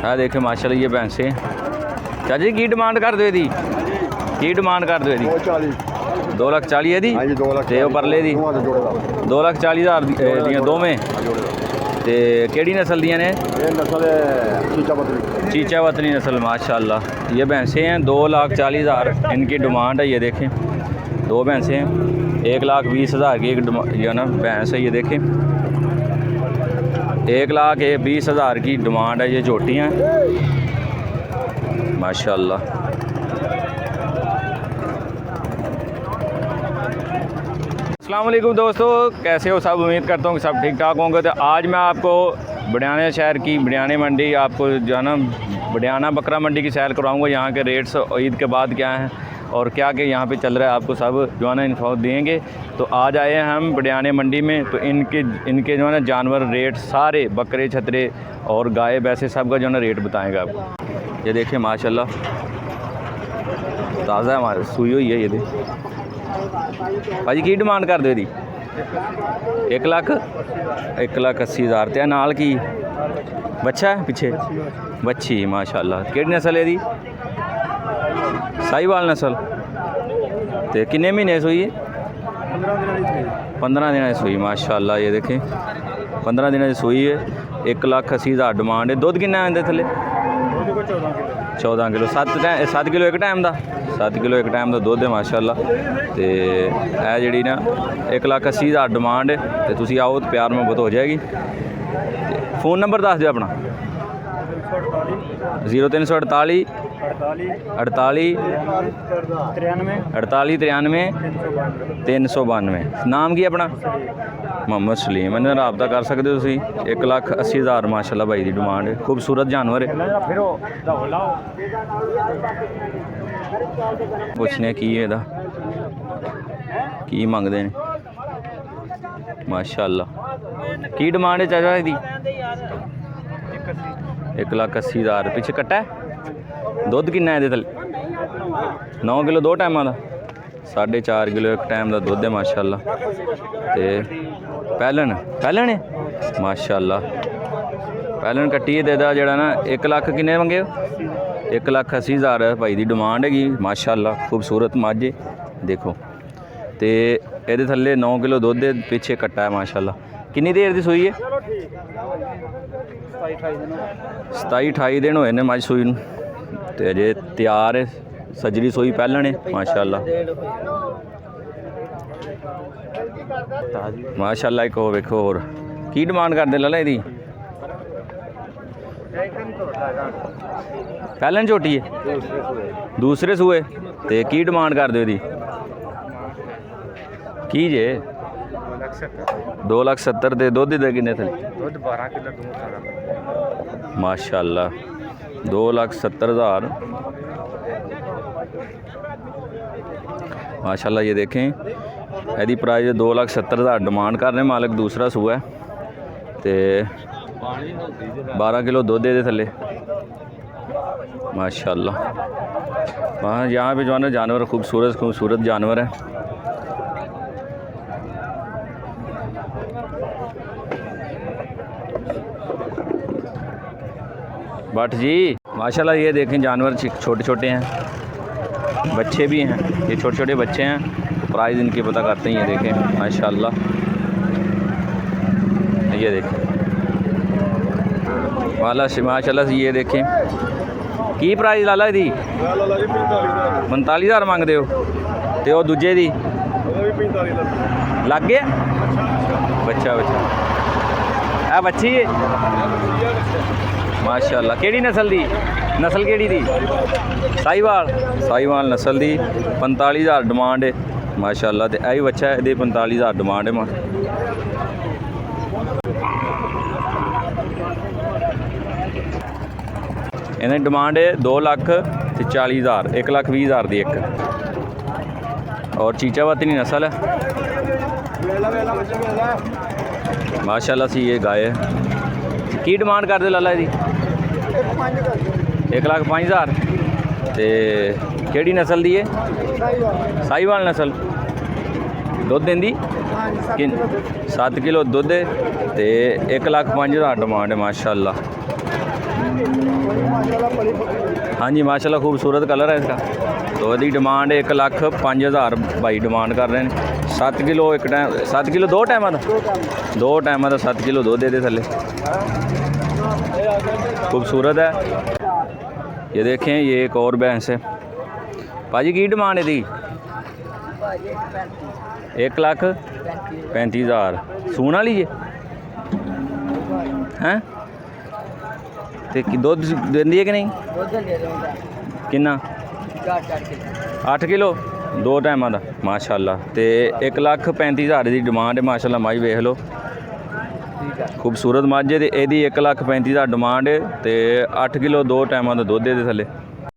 ਆ ਦੇਖੇ माशाल्लाह ये भैंसे चाची की डिमांड कर दो ਇਹਦੀ की डिमांड कर दो ਇਹਦੀ 2,40,000 ਇਹਦੀ ਤੇ ਉਹ ਪਰਲੇ ਦੀ 2,40,000 ਦੀਆਂ ਦੋਵੇਂ ਤੇ केड़ी नस्ल दियां ने ये नस्ल चीचा वतनी नस्ल माशाल्लाह। ये भैंसे हैं 2,40,000 इनकी डिमांड है। ये देखें दो भैंसे हैं 1,20,000 की एक जो ना भैंस है। ये देखें 1,20,000 की डिमांड है। ये झोटियाँ माशाल्लाह। अस्सलाम वालेकुम दोस्तों, कैसे हो सब? उम्मीद करता हूँ कि सब ठीक ठाक होंगे। तो आज मैं आपको बडियाना शहर की बडियाना मंडी आपको जो है ना बडियाना बकरा मंडी की सैर करवाऊँगा। यहाँ के रेट्स ईद के बाद क्या हैं और क्या क्या यहाँ पे चल रहा है आपको सब जो है ना इन्फो देंगे। तो आज आए हैं हम बडियाना मंडी में। तो इनके जो है ना जानवर रेट सारे बकरे छतरे और गाय भैंसे सब का जो है ना रेट बताएँगे आपको। ये देखिए माशाल्लाह ताज़ा है, हमारे सुई हुई है। ये देख भाजी की डिमांड कर दो? 1,80,000 ते नाल की बच्चा है पिछे बच्ची माशाल्लाह। केड़ी नस्ल है दी? साहीवाल नस्ल। ते किन्ने महीने सुई है? 15 दिन की सुई माशाल्लाह। ये देखें 15 दिन की सुई है। 1,80,000 डिमांड है। दुध किन्ना आंदे थले? 14 किलो। 7 किलो एक टाइम का 7 किलो एक टाइम का दुध है माशाल्लाह। तो यह जी ना 1,80,000 डिमांड है। तो तुम आओ तो प्यार मुहब्बत हो जाएगी। फ़ोन नंबर दस दो अपना। 0348 48 93 392। नाम की अपना? मोहम्मद सलीम। इन्हें रबता कर सकते हो तुम। 1,80,000 माशाल्लाह भाई की डिमांड है। खूबसूरत जानवर है। पुछने की एदा की मंगते हैं माशाल्लाह। की डिमांड है चाचा दी? 1,80,000। पीछे कट्टा है। दुध किन्ना है थले? 9 किलो 2 टाइम का। 4.5 किलो एक टाइम का दुध है माशाल्लाह। ते पैलन है माशाल्लाह। पैलन कट्टिए देदा जड़ा ना 1 लाख किन्ने मंगे? 1,80,000 भाई की डिमांड हैगी माशाल्लाह। खूबसूरत माझे देखो। तो ये थले 9 किलो दुध है। पिछे कट्टा है माशाल्लाह। किन्नी देर की सूई है? 27-28 दिन होए ने मझ सूई नूं। ते अजे तैयार है। सजरी सूई पैलन है माशाल्लाह माशाल्लाह। एक हो वेखो होर की डिमांड करदे लाला इहदी? पैलन झोटी है दूसरे सूए। तो की डिमांड कर दो इहदी? की जे 2,70,000 दे। दुध दे किन्ने थे? 12 किलो माशाल्लाह। 2,70,000 माशाल्लाह। ये देखें यदि प्राइस 2,70,000 डिमांड कर रहे मालिक। दूसरा सूआ है। तो 12 किलो दुध दे थले माशाल्लाह। वहाँ यहाँ पे जो है ना जानवर खूबसूरत जानवर है। बट जी माशाल्लाह। ये देखें जानवर छोटे छोटे हैं, बच्चे भी हैं। ये छोटे छोटे बच्चे हैं। प्राइस इनके पता करते हैं। ये देखें माशाल्लाह। ये देखें वाला से माशाल्लाह से। ये देखें की प्राइस लाला दी? 45,000 मंगते हो? तो वो दूजे दी लग गया बच्चा है बच्ची है माशाल्लाह। केड़ी नस्ल दी? नस्ल केड़ी दी? साहीवाल नस्ल दी। 45,000 डिमांड है माशाल्लाह। तो यही बच्चा है। 45,000 डिमांड है। इन्हें डिमांड है 2,40,000 1,20,000 दी एक। और चीचा वतनी नस्ल है माशाल्लाह सी। ये गाय है। की डिमांड कर दे लाला जी? 1,05,000। तो केड़ी नस्ल दी है? साहीवाल नस्ल। दुध देंदी? 7 किलो दुध है। तो 1,05,000 डिमांड है माशाल्लाह। हाँ जी माशाल्लाह खूबसूरत कलर है इसका। तो यदि डिमांड 1,05,000 भाई डिमांड कर रहे हैं। 7 किलो एक टाइम 7 किलो दो टाइम का 7 किलो दूध दे थले। खूबसूरत है। ये देखें ये एक और भैंस है भाजी की डिमांड है दी 1,35,000 सून वाली है हैं ते दुध देंदी है कि नहीं किन्ना 8 किलो दो टाइम का माशाल्लाह। तो 1,35,000 की डिमांड है माशाल्लाह। माई वेख लो खूबसूरत मझ है। यदी 1,35,000 डिमांड है तो 8 किलो दो टाइम का दुध दे थले।